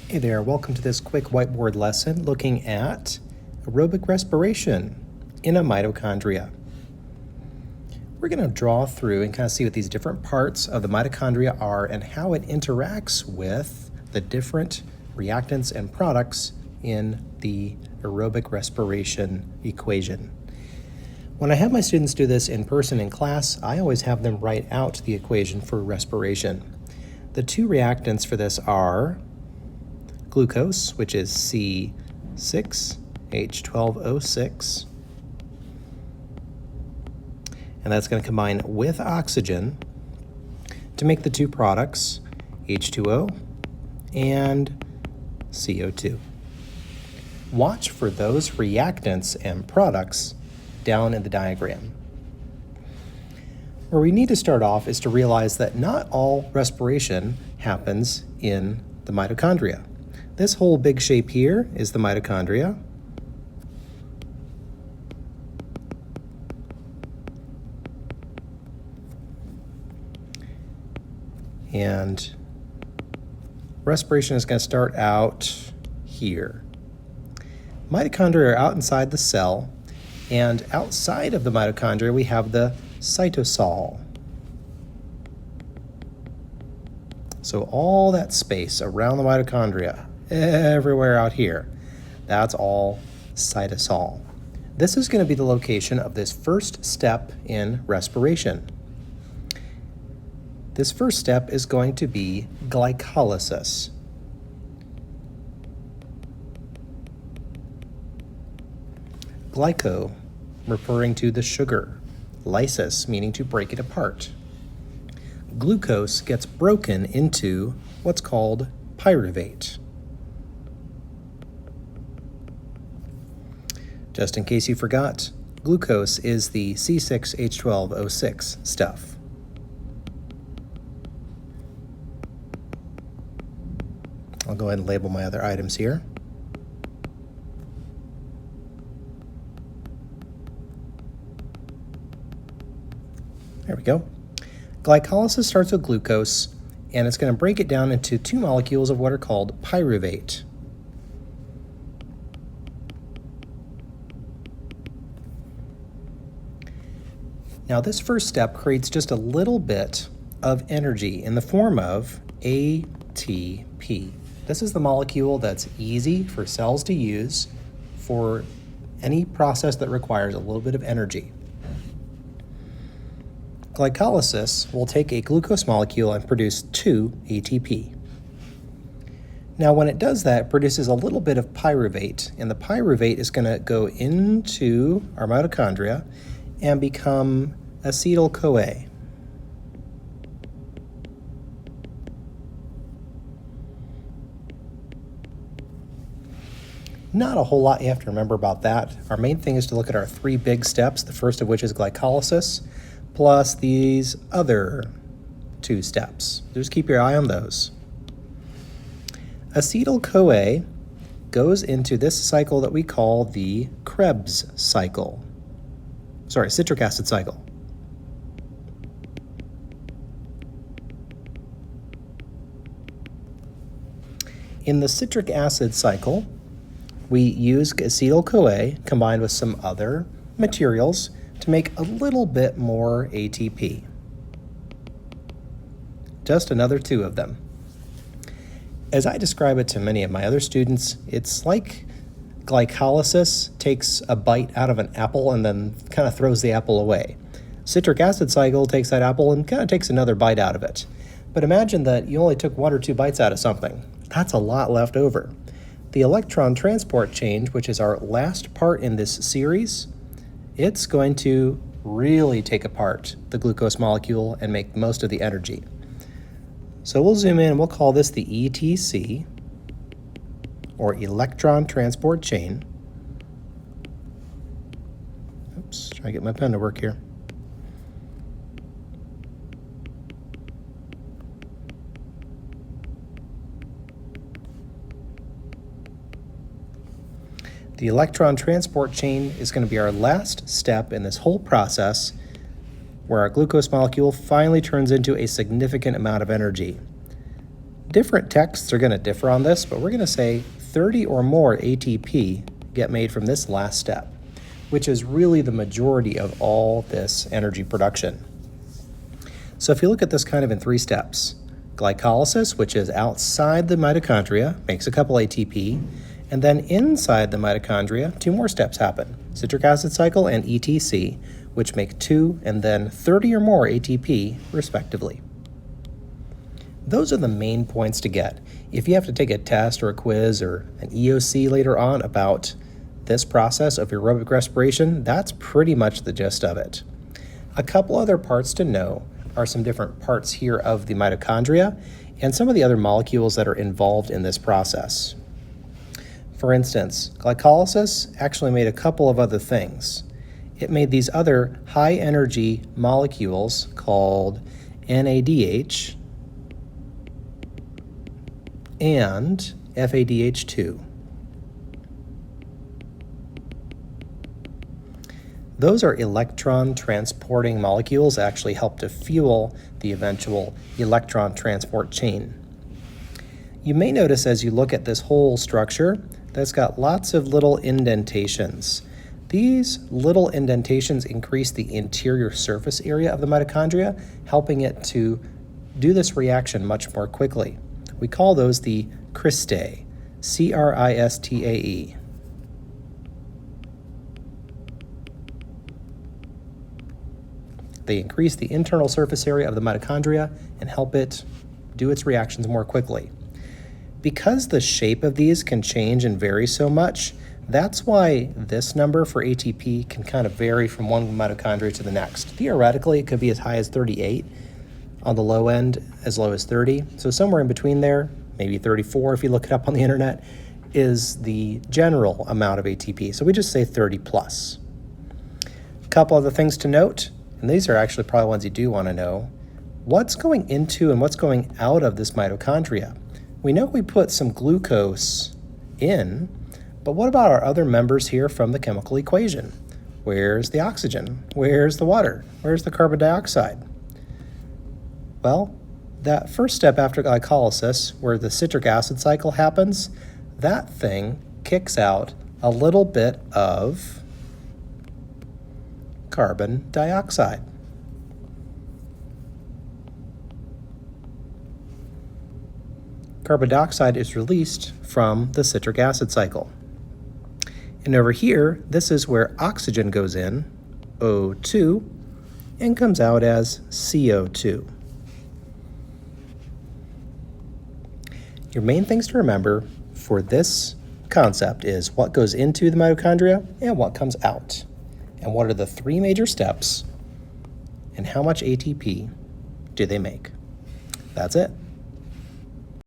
Hey there, welcome to this quick whiteboard lesson looking at aerobic respiration in a mitochondria. We're going to draw through and kind of see what these different parts of the mitochondria are and how it interacts with the different reactants and products in the aerobic respiration equation. When I have my students do this in person in class, I always have them write out the equation for respiration. The two reactants for this are glucose, which is C6H12O6, and that's going to combine with oxygen to make the two products H2O and CO2. Watch for those reactants and products down in the diagram. Where we need to start off is to realize that not all respiration happens in the mitochondria. This whole big shape here is the mitochondria. And respiration is going to start out here. Mitochondria are out inside the cell, and outside of the mitochondria we have the cytosol. So all that space around the mitochondria, everywhere out here, that's all cytosol. This is going to be the location of this first step in respiration. This first step is going to be glycolysis. Glyco, referring to the sugar. Lysis, meaning to break it apart. Glucose gets broken into what's called pyruvate. Just in case you forgot, glucose is the C6H12O6 stuff. I'll go ahead and label my other items here. There we go. Glycolysis starts with glucose, and it's going to break it down into two molecules of what are called pyruvate. Now this first step creates just a little bit of energy in the form of ATP. This is the molecule that's easy for cells to use for any process that requires a little bit of energy. Glycolysis will take a glucose molecule and produce 2 ATP. Now when it does that, it produces a little bit of pyruvate, and the pyruvate is going to go into our mitochondria and become acetyl-CoA. Not a whole lot you have to remember about that. Our main thing is to look at our 3 big steps, the first of which is glycolysis, plus these other 2 steps. Just keep your eye on those. Acetyl-CoA goes into this cycle that we call the Krebs cycle. Sorry, citric acid cycle. In the citric acid cycle, we use acetyl-CoA combined with some other materials to make a little bit more ATP. Just another 2 of them. As I describe it to many of my other students, it's like glycolysis takes a bite out of an apple and then kind of throws the apple away. Citric acid cycle takes that apple and kind of takes another bite out of it. But imagine that you only took 1 or 2 bites out of something. That's a lot left over. The electron transport chain, which is our last part in this series, it's going to really take apart the glucose molecule and make most of the energy. So we'll zoom in and we'll call this the ETC, or electron transport chain. Oops, trying to get my pen to work here. The electron transport chain is going to be our last step in this whole process, where our glucose molecule finally turns into a significant amount of energy. Different texts are going to differ on this, but we're going to say 30 or more ATP get made from this last step, which is really the majority of all this energy production. So if you look at this kind of in 3 steps, glycolysis, which is outside the mitochondria, makes a couple ATP, and then inside the mitochondria, 2 more steps happen, citric acid cycle and ETC, which make 2 and then 30 or more ATP, respectively. Those are the main points to get. If you have to take a test or a quiz or an EOC later on about this process of aerobic respiration, that's pretty much the gist of it. A couple other parts to know are some different parts here of the mitochondria and some of the other molecules that are involved in this process. For instance, glycolysis actually made a couple of other things. It made these other high energy molecules called NADH and FADH2. Those are electron transporting molecules that actually help to fuel the eventual electron transport chain. You may notice as you look at this whole structure that it's got lots of little indentations. These little indentations increase the interior surface area of the mitochondria, helping it to do this reaction much more quickly. We call those the cristae, C-R-I-S-T-A-E. They increase the internal surface area of the mitochondria and help it do its reactions more quickly. Because the shape of these can change and vary so much, that's why this number for ATP can kind of vary from one mitochondria to the next. Theoretically, it could be as high as 38 on the low end, as low as 30. So somewhere in between there, maybe 34 if you look it up on the internet, is the general amount of ATP. So we just say 30 plus. A couple other things to note, and these are actually probably ones you do want to know. What's going into and what's going out of this mitochondria? We know we put some glucose in, but what about our other members here from the chemical equation? Where's the oxygen? Where's the water? Where's the carbon dioxide? Well, that first step after glycolysis, where the citric acid cycle happens, that thing kicks out a little bit of carbon dioxide. Carbon dioxide is released from the citric acid cycle. And over here, this is where oxygen goes in, O2, and comes out as CO2. Your main things to remember for this concept is what goes into the mitochondria and what comes out. And what are the 3 major steps and how much ATP do they make? That's it.